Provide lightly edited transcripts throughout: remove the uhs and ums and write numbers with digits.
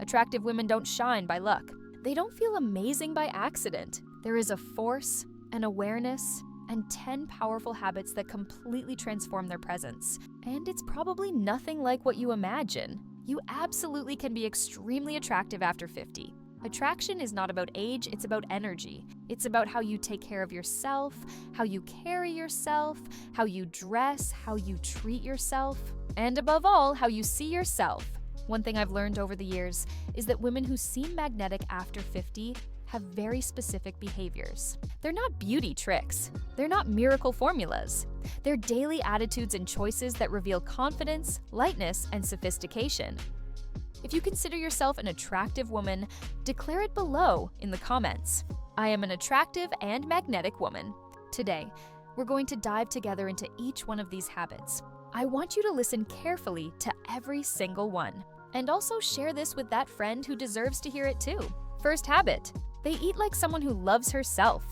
Attractive women don't shine by luck. They don't feel amazing by accident. There is a force, an awareness, and 10 powerful habits that completely transform their presence. And it's probably nothing like what you imagine. You absolutely can be extremely attractive after 50. Attraction is not about age, it's about energy. It's about how you take care of yourself, how you carry yourself, how you dress, how you treat yourself, and above all, how you see yourself. One thing I've learned over the years is that women who seem magnetic after 50 have very specific behaviors. They're not beauty tricks. They're not miracle formulas. They're daily attitudes and choices that reveal confidence, lightness, and sophistication. If you consider yourself an attractive woman, declare it below in the comments. I am an attractive and magnetic woman. Today, we're going to dive together into each one of these habits. I want you to listen carefully to every single one, and also share this with that friend who deserves to hear it too. First habit, they eat like someone who loves herself.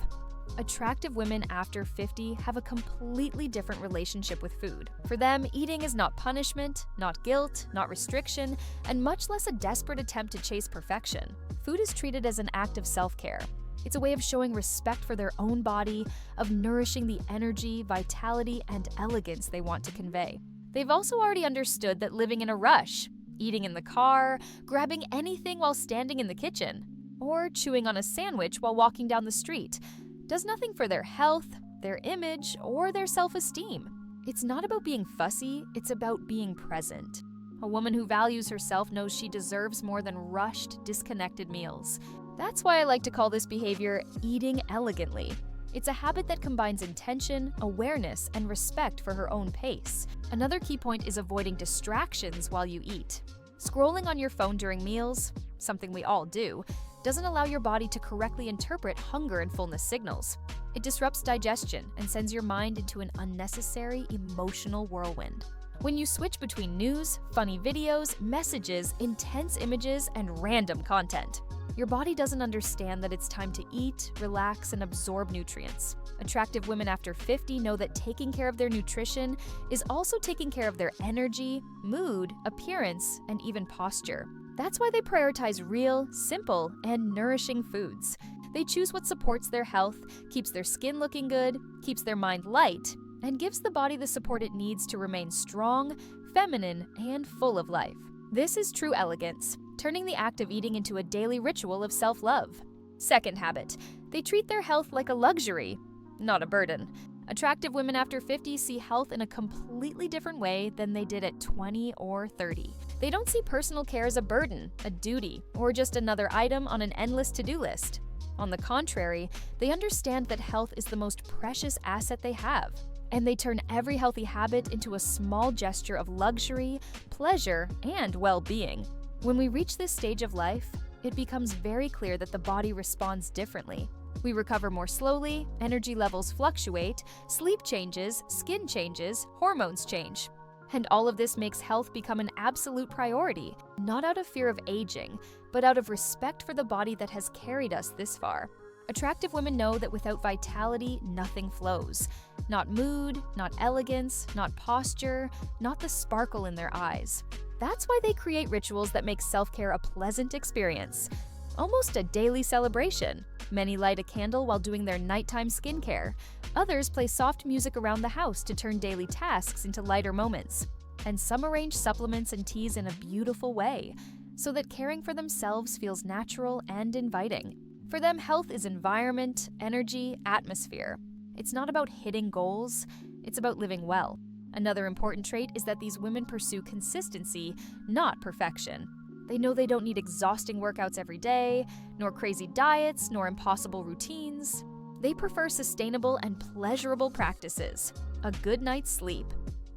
Attractive women after 50 have a completely different relationship with food. For them, eating is not punishment, not guilt, not restriction, and much less a desperate attempt to chase perfection. Food is treated as an act of self-care. It's a way of showing respect for their own body, of nourishing the energy, vitality, and elegance they want to convey. They've also already understood that living in a rush, eating in the car, grabbing anything while standing in the kitchen, or chewing on a sandwich while walking down the street, does nothing for their health, their image, or their self-esteem. It's not about being fussy, it's about being present. A woman who values herself knows she deserves more than rushed, disconnected meals. That's why I like to call this behavior eating elegantly. It's a habit that combines intention, awareness, and respect for her own pace. Another key point is avoiding distractions while you eat. Scrolling on your phone during meals, something we all do, doesn't allow your body to correctly interpret hunger and fullness signals. It disrupts digestion and sends your mind into an unnecessary emotional whirlwind. When you switch between news, funny videos, messages, intense images, and random content, your body doesn't understand that it's time to eat, relax, and absorb nutrients. Attractive women after 50 know that taking care of their nutrition is also taking care of their energy, mood, appearance, and even posture. That's why they prioritize real, simple, and nourishing foods. They choose what supports their health, keeps their skin looking good, keeps their mind light, and gives the body the support it needs to remain strong, feminine, and full of life. This is true elegance, turning the act of eating into a daily ritual of self-love. Second habit, they treat their health like a luxury, not a burden. Attractive women after 50 see health in a completely different way than they did at 20 or 30. They don't see personal care as a burden, a duty, or just another item on an endless to-do list. On the contrary, they understand that health is the most precious asset they have, and they turn every healthy habit into a small gesture of luxury, pleasure, and well-being. When we reach this stage of life, it becomes very clear that the body responds differently. We recover more slowly, energy levels fluctuate, sleep changes, skin changes, hormones change. And all of this makes health become an absolute priority, not out of fear of aging, but out of respect for the body that has carried us this far. Attractive women know that without vitality, nothing flows. Not mood, not elegance, not posture, not the sparkle in their eyes. That's why they create rituals that make self-care a pleasant experience, almost a daily celebration. Many light a candle while doing their nighttime skincare. Others play soft music around the house to turn daily tasks into lighter moments. And some arrange supplements and teas in a beautiful way, so that caring for themselves feels natural and inviting. For them, health is environment, energy, atmosphere. It's not about hitting goals, it's about living well. Another important trait is that these women pursue consistency, not perfection. They know they don't need exhausting workouts every day, nor crazy diets, nor impossible routines. They prefer sustainable and pleasurable practices, a good night's sleep,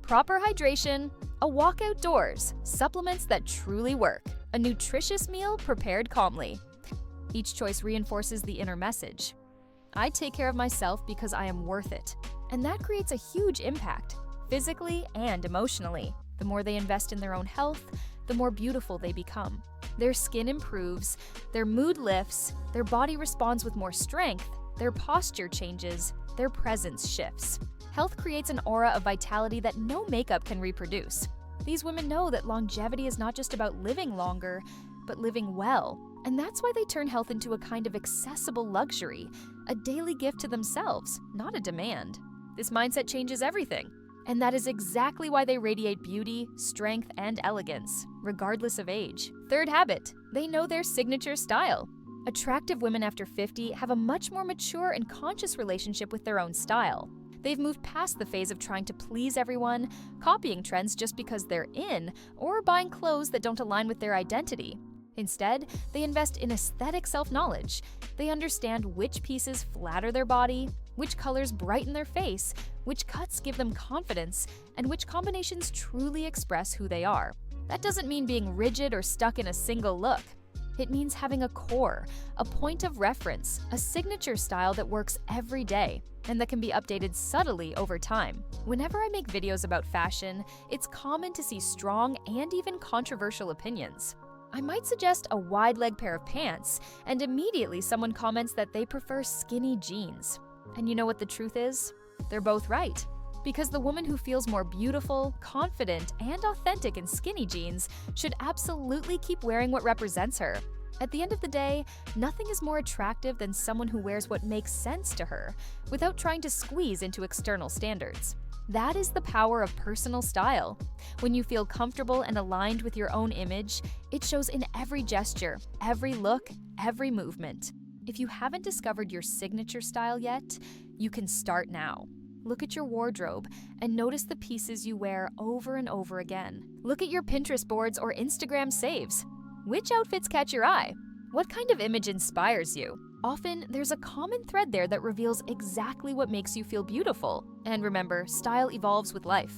proper hydration, a walk outdoors, supplements that truly work, a nutritious meal prepared calmly. Each choice reinforces the inner message. I take care of myself because I am worth it. And that creates a huge impact, physically and emotionally. The more they invest in their own health, the more beautiful they become. Their skin improves, their mood lifts, their body responds with more strength, their posture changes, their presence shifts. Health creates an aura of vitality that no makeup can reproduce. These women know that longevity is not just about living longer, but living well. And that's why they turn health into a kind of accessible luxury, a daily gift to themselves, not a demand. This mindset changes everything. And that is exactly why they radiate beauty, strength, and elegance, regardless of age. Third habit, they know their signature style. Attractive women after 50 have a much more mature and conscious relationship with their own style. They've moved past the phase of trying to please everyone, copying trends just because they're in, or buying clothes that don't align with their identity. Instead, they invest in aesthetic self-knowledge. They understand which pieces flatter their body, which colors brighten their face, which cuts give them confidence, and which combinations truly express who they are. That doesn't mean being rigid or stuck in a single look. It means having a core, a point of reference, a signature style that works every day, and that can be updated subtly over time. Whenever I make videos about fashion, it's common to see strong and even controversial opinions. I might suggest a wide-leg pair of pants, and immediately someone comments that they prefer skinny jeans. And you know what the truth is? They're both right. Because the woman who feels more beautiful, confident, and authentic in skinny jeans should absolutely keep wearing what represents her. At the end of the day, nothing is more attractive than someone who wears what makes sense to her, without trying to squeeze into external standards. That is the power of personal style. When you feel comfortable and aligned with your own image, it shows in every gesture, every look, every movement. If you haven't discovered your signature style yet, you can start now. Look at your wardrobe and notice the pieces you wear over and over again. Look at your Pinterest boards or Instagram saves. Which outfits catch your eye? What kind of image inspires you? Often, there's a common thread there that reveals exactly what makes you feel beautiful. And remember, style evolves with life.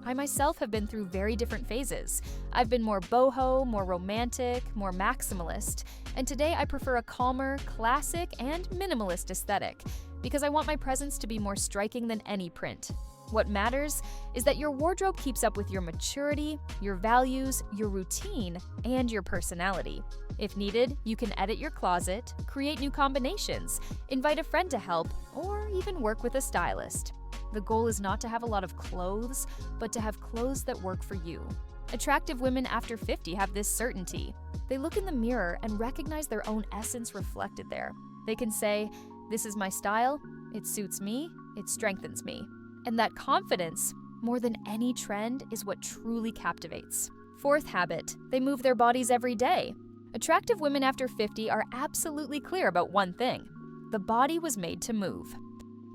I myself have been through very different phases. I've been more boho, more romantic, more maximalist, and today I prefer a calmer, classic, and minimalist aesthetic because I want my presence to be more striking than any print. What matters is that your wardrobe keeps up with your maturity, your values, your routine, and your personality. If needed, you can edit your closet, create new combinations, invite a friend to help, or even work with a stylist. The goal is not to have a lot of clothes, but to have clothes that work for you. Attractive women after 50 have this certainty. They look in the mirror and recognize their own essence reflected there. They can say, "This is my style, it suits me, it strengthens me." And that confidence, more than any trend, is what truly captivates. Fourth habit, they move their bodies every day. Attractive women after 50 are absolutely clear about one thing: the body was made to move.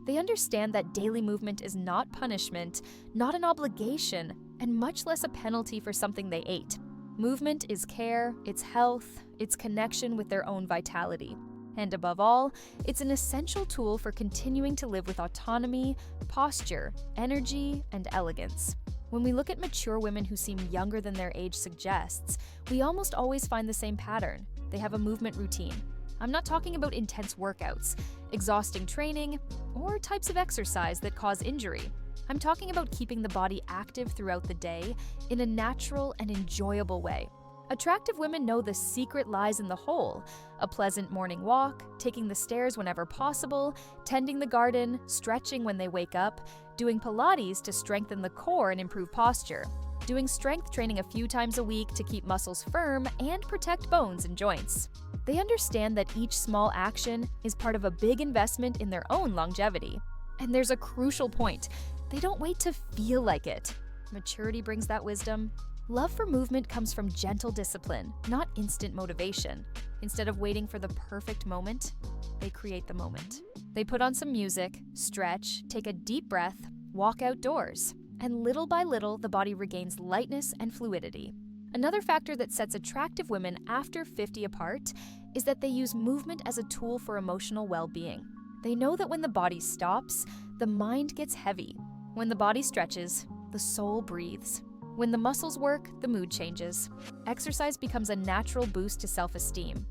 They understand that daily movement is not punishment, not an obligation, and much less a penalty for something they ate. Movement is care, it's health, it's connection with their own vitality. And above all, it's an essential tool for continuing to live with autonomy, posture, energy, and elegance. When we look at mature women who seem younger than their age suggests, we almost always find the same pattern. They have a movement routine. I'm not talking about intense workouts, exhausting training, or types of exercise that cause injury. I'm talking about keeping the body active throughout the day in a natural and enjoyable way. Attractive women know the secret lies in the whole: a pleasant morning walk, taking the stairs whenever possible, tending the garden, stretching when they wake up, doing Pilates to strengthen the core and improve posture, doing strength training a few times a week to keep muscles firm and protect bones and joints. They understand that each small action is part of a big investment in their own longevity. And there's a crucial point: they don't wait to feel like it. Maturity brings that wisdom. Love for movement comes from gentle discipline, not instant motivation. Instead of waiting for the perfect moment, they create the moment. They put on some music, stretch, take a deep breath, walk outdoors, and little by little, the body regains lightness and fluidity. Another factor that sets attractive women after 50 apart is that they use movement as a tool for emotional well-being. They know that when the body stops, the mind gets heavy. When the body stretches, the soul breathes. When the muscles work, the mood changes. Exercise becomes a natural boost to self-esteem.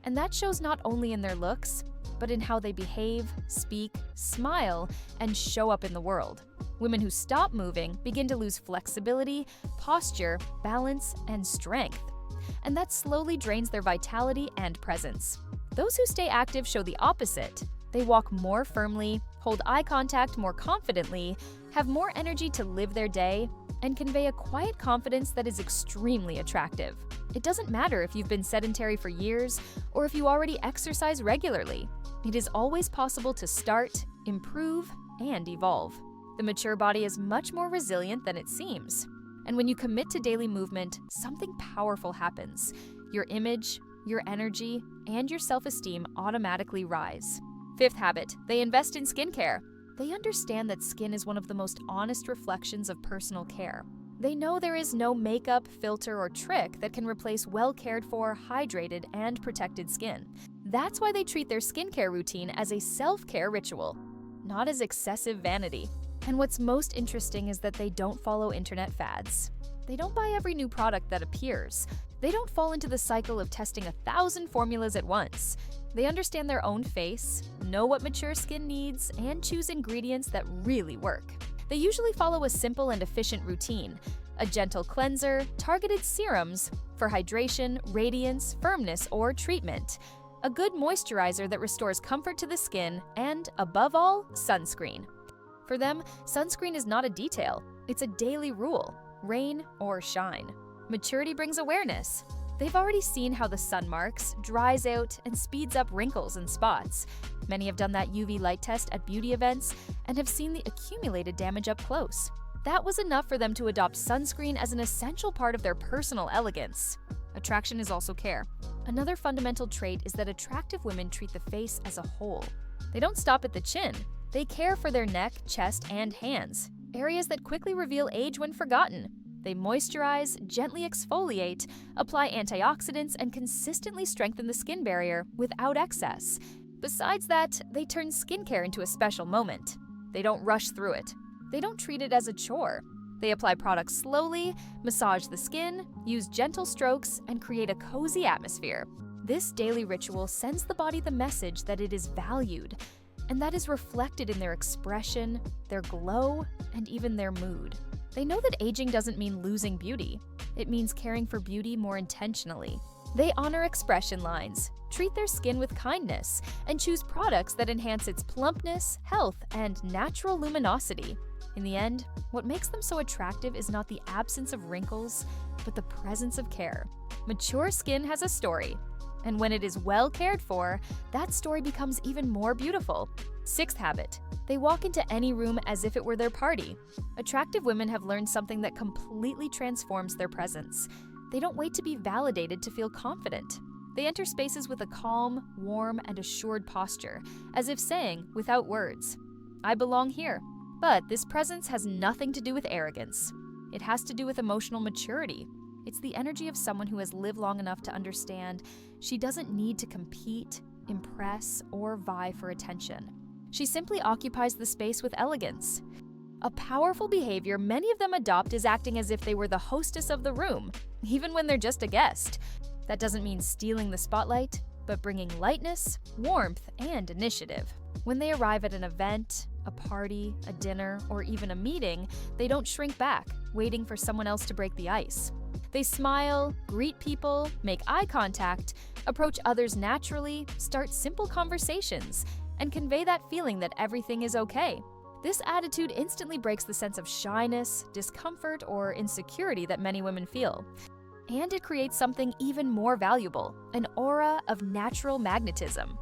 And that shows not only in their looks, but in how they behave, speak, smile, and show up in the world. Women who stop moving begin to lose flexibility, posture, balance, and strength. And that slowly drains their vitality and presence. Those who stay active show the opposite. They walk more firmly, hold eye contact more confidently, have more energy to live their day, and convey a quiet confidence that is extremely attractive. It doesn't matter if you've been sedentary for years or if you already exercise regularly. It is always possible to start, improve, and evolve. The mature body is much more resilient than it seems. And when you commit to daily movement, something powerful happens. Your image, your energy, and your self-esteem automatically rise. Fifth habit, they invest in skincare. They understand that skin is one of the most honest reflections of personal care. They know there is no makeup, filter, or trick that can replace well-cared for, hydrated, and protected skin. That's why they treat their skincare routine as a self-care ritual, not as excessive vanity. And what's most interesting is that they don't follow internet fads. They don't buy every new product that appears. They don't fall into the cycle of testing 1,000 formulas at once. They understand their own face, know what mature skin needs, and choose ingredients that really work. They usually follow a simple and efficient routine: a gentle cleanser, targeted serums for hydration, radiance, firmness, or treatment, a good moisturizer that restores comfort to the skin, and, above all, sunscreen. For them, sunscreen is not a detail, it's a daily rule: rain or shine. Maturity brings awareness. They've already seen how the sun marks, dries out, and speeds up wrinkles and spots. Many have done that UV light test at beauty events and have seen the accumulated damage up close. That was enough for them to adopt sunscreen as an essential part of their personal elegance. Attraction is also care. Another fundamental trait is that attractive women treat the face as a whole. They don't stop at the chin. They care for their neck, chest, and hands, areas that quickly reveal age when forgotten. They moisturize, gently exfoliate, apply antioxidants, and consistently strengthen the skin barrier without excess. Besides that, they turn skincare into a special moment. They don't rush through it. They don't treat it as a chore. They apply products slowly, massage the skin, use gentle strokes, and create a cozy atmosphere. This daily ritual sends the body the message that it is valued, and that is reflected in their expression, their glow, and even their mood. They know that aging doesn't mean losing beauty. It means caring for beauty more intentionally. They honor expression lines, treat their skin with kindness, and choose products that enhance its plumpness, health, and natural luminosity. In the end, what makes them so attractive is not the absence of wrinkles, but the presence of care. Mature skin has a story, and when it is well cared for, that story becomes even more beautiful. Sixth habit, they walk into any room as if it were their party. Attractive women have learned something that completely transforms their presence. They don't wait to be validated to feel confident. They enter spaces with a calm, warm, and assured posture, as if saying, without words, "I belong here." But this presence has nothing to do with arrogance. It has to do with emotional maturity. It's the energy of someone who has lived long enough to understand she doesn't need to compete, impress, or vie for attention. She simply occupies the space with elegance. A powerful behavior many of them adopt is acting as if they were the hostess of the room, even when they're just a guest. That doesn't mean stealing the spotlight, but bringing lightness, warmth, and initiative. When they arrive at an event, a party, a dinner, or even a meeting, they don't shrink back, waiting for someone else to break the ice. They smile, greet people, make eye contact, approach others naturally, start simple conversations, and convey that feeling that everything is okay. This attitude instantly breaks the sense of shyness, discomfort, or insecurity that many women feel. And it creates something even more valuable, an aura of natural magnetism.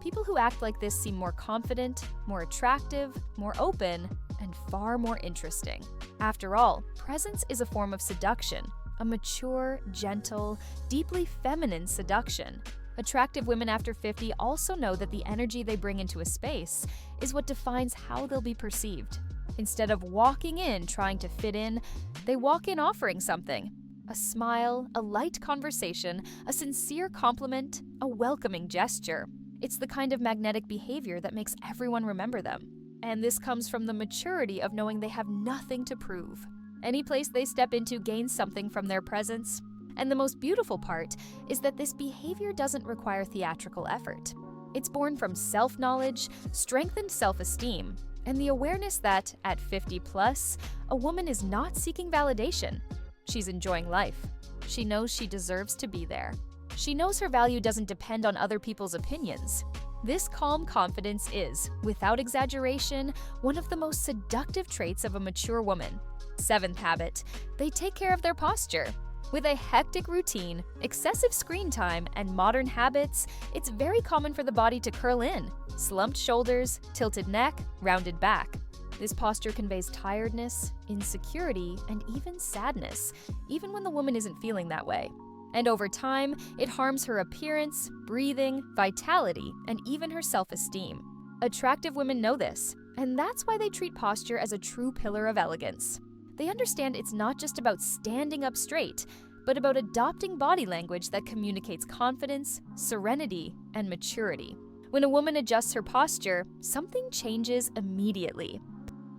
People who act like this seem more confident, more attractive, more open, and far more interesting. After all, presence is a form of seduction, a mature, gentle, deeply feminine seduction. Attractive women after 50 also know that the energy they bring into a space is what defines how they'll be perceived. Instead of walking in trying to fit in, they walk in offering something. A smile, a light conversation, a sincere compliment, a welcoming gesture. It's the kind of magnetic behavior that makes everyone remember them. And this comes from the maturity of knowing they have nothing to prove. Any place they step into gains something from their presence. And the most beautiful part is that this behavior doesn't require theatrical effort. It's born from self-knowledge, strengthened self-esteem, and the awareness that, at 50 plus, a woman is not seeking validation. She's enjoying life. She knows she deserves to be there. She knows her value doesn't depend on other people's opinions. This calm confidence is, without exaggeration, one of the most seductive traits of a mature woman. 7th habit, they take care of their posture. With a hectic routine, excessive screen time, and modern habits, it's very common for the body to curl in, slumped shoulders, tilted neck, rounded back. This posture conveys tiredness, insecurity, and even sadness, even when the woman isn't feeling that way. And over time, it harms her appearance, breathing, vitality, and even her self-esteem. Attractive women know this, and that's why they treat posture as a true pillar of elegance. They understand it's not just about standing up straight, but about adopting body language that communicates confidence, serenity, and maturity. When a woman adjusts her posture, something changes immediately.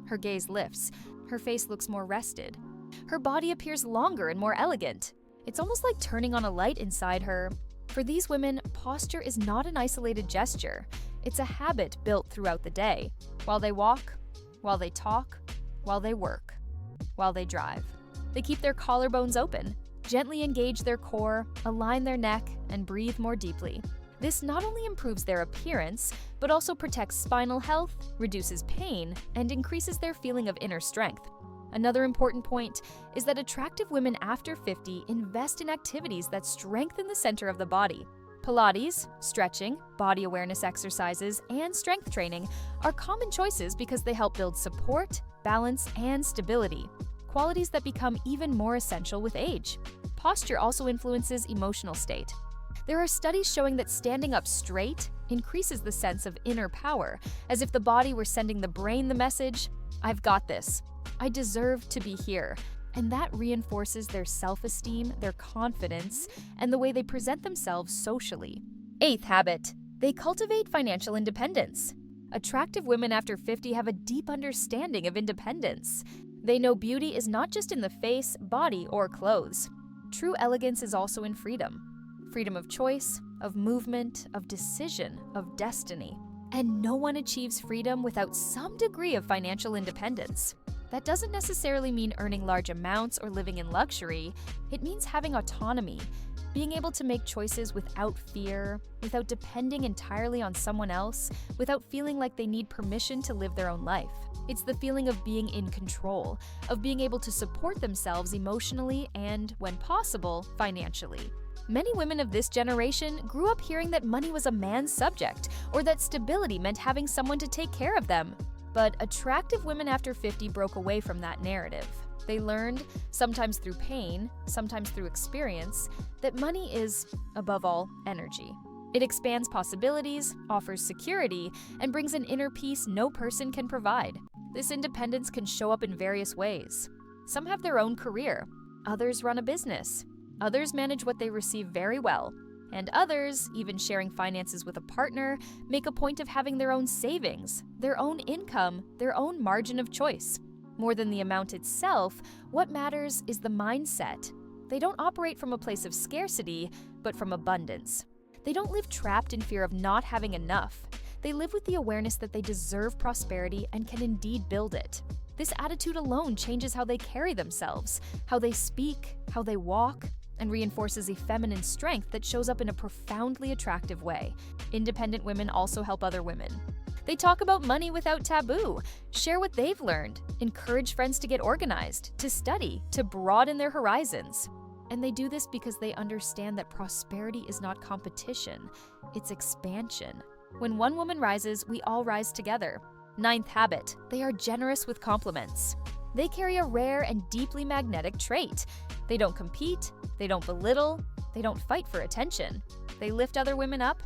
Her gaze lifts, her face looks more rested, her body appears longer and more elegant. It's almost like turning on a light inside her. For these women, posture is not an isolated gesture. It's a habit built throughout the day, while they walk, while they talk, while they work, while they drive. They keep their collarbones open, gently engage their core, align their neck, and breathe more deeply. This not only improves their appearance, but also protects spinal health, reduces pain, and increases their feeling of inner strength. Another important point is that attractive women after 50 invest in activities that strengthen the center of the body. Pilates, stretching, body awareness exercises, and strength training are common choices because they help build support, balance, and stability, qualities that become even more essential with age. Posture also influences emotional state. There are studies showing that standing up straight increases the sense of inner power, as if the body were sending the brain the message, "I've got this. I deserve to be here." And that reinforces their self-esteem, their confidence, and the way they present themselves socially. 8th habit, they cultivate financial independence. Attractive women after 50 have a deep understanding of independence. They know beauty is not just in the face, body, or clothes. True elegance is also in freedom. Freedom of choice, of movement, of decision, of destiny. And no one achieves freedom without some degree of financial independence. That doesn't necessarily mean earning large amounts or living in luxury. It means having autonomy, being able to make choices without fear, without depending entirely on someone else, without feeling like they need permission to live their own life. It's the feeling of being in control, of being able to support themselves emotionally and, when possible, financially. Many women of this generation grew up hearing that money was a man's subject, or that stability meant having someone to take care of them. But attractive women after 50 broke away from that narrative. They learned, sometimes through pain, sometimes through experience, that money is, above all, energy. It expands possibilities, offers security, and brings an inner peace no person can provide. This independence can show up in various ways. Some have their own career, others run a business, others manage what they receive very well, and others, even sharing finances with a partner, make a point of having their own savings, their own income, their own margin of choice. More than the amount itself, what matters is the mindset. They don't operate from a place of scarcity, but from abundance. They don't live trapped in fear of not having enough. They live with the awareness that they deserve prosperity and can indeed build it. This attitude alone changes how they carry themselves, how they speak, how they walk, and reinforces a feminine strength that shows up in a profoundly attractive way. Independent women also help other women. They talk about money without taboo, share what they've learned, encourage friends to get organized, to study, to broaden their horizons. And they do this because they understand that prosperity is not competition, it's expansion. When one woman rises, we all rise together. 9th habit, they are generous with compliments. They carry a rare and deeply magnetic trait. They don't compete, they don't belittle, they don't fight for attention. They lift other women up.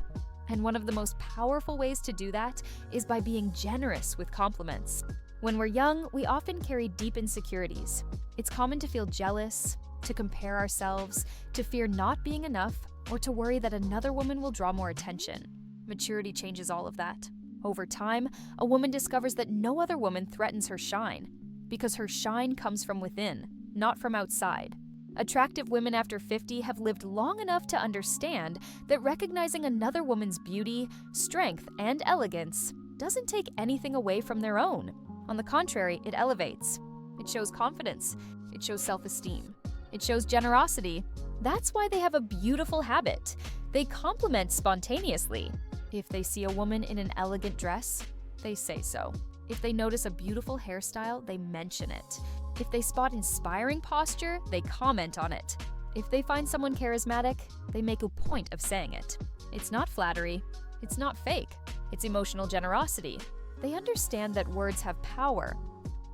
And one of the most powerful ways to do that is by being generous with compliments. When we're young, we often carry deep insecurities. It's common to feel jealous, to compare ourselves, to fear not being enough, or to worry that another woman will draw more attention. Maturity changes all of that. Over time, a woman discovers that no other woman threatens her shine, because her shine comes from within, not from outside. Attractive women after 50 have lived long enough to understand that recognizing another woman's beauty, strength, and elegance doesn't take anything away from their own. On the contrary, it elevates. It shows confidence. It shows self-esteem. It shows generosity. That's why they have a beautiful habit. They compliment spontaneously. If they see a woman in an elegant dress, they say so. If they notice a beautiful hairstyle, they mention it. If they spot inspiring posture, they comment on it. If they find someone charismatic, they make a point of saying it. It's not flattery. It's not fake. It's emotional generosity. They understand that words have power,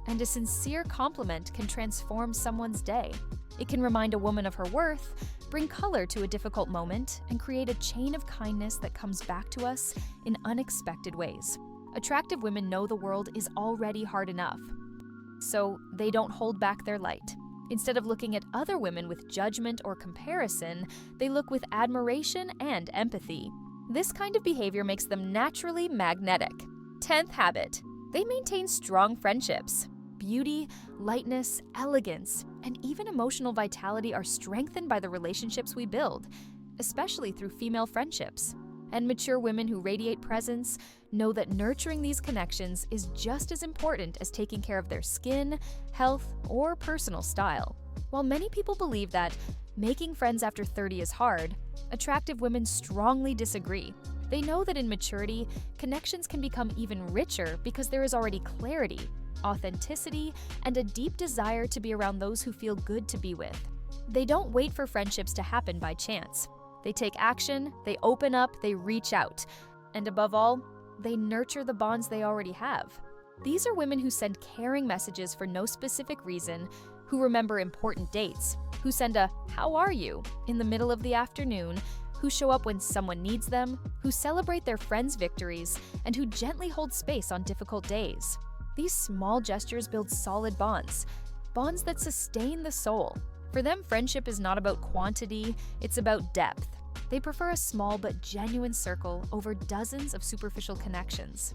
and a sincere compliment can transform someone's day. It can remind a woman of her worth, bring color to a difficult moment, and create a chain of kindness that comes back to us in unexpected ways. Attractive women know the world is already hard enough, so they don't hold back their light. Instead of looking at other women with judgment or comparison, they look with admiration and empathy. This kind of behavior makes them naturally magnetic. 10th habit. They maintain strong friendships. Beauty, lightness, elegance, and even emotional vitality are strengthened by the relationships we build, especially through female friendships. And mature women who radiate presence know that nurturing these connections is just as important as taking care of their skin, health, or personal style. While many people believe that making friends after 30 is hard, attractive women strongly disagree. They know that in maturity, connections can become even richer because there is already clarity, authenticity, and a deep desire to be around those who feel good to be with. They don't wait for friendships to happen by chance. They take action, they open up, they reach out, and above all, they nurture the bonds they already have. These are women who send caring messages for no specific reason, who remember important dates, who send a "how are you" in the middle of the afternoon, who show up when someone needs them, who celebrate their friends' victories, and who gently hold space on difficult days. These small gestures build solid bonds, bonds that sustain the soul. For them, friendship is not about quantity, it's about depth. They prefer a small but genuine circle over dozens of superficial connections.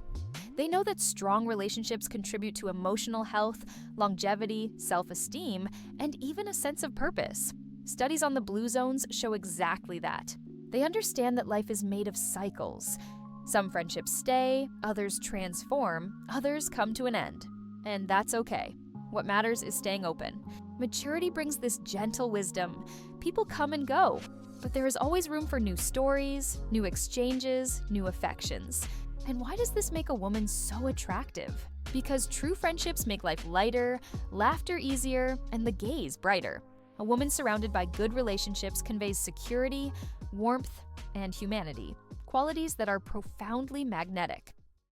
They know that strong relationships contribute to emotional health, longevity, self-esteem, and even a sense of purpose. Studies on the blue zones show exactly that. They understand that life is made of cycles. Some friendships stay, others transform, others come to an end. And that's okay. What matters is staying open. Maturity brings this gentle wisdom. People come and go, but there is always room for new stories, new exchanges, new affections. And why does this make a woman so attractive? Because true friendships make life lighter, laughter easier, and the gaze brighter. A woman surrounded by good relationships conveys security, warmth, and humanity, qualities that are profoundly magnetic.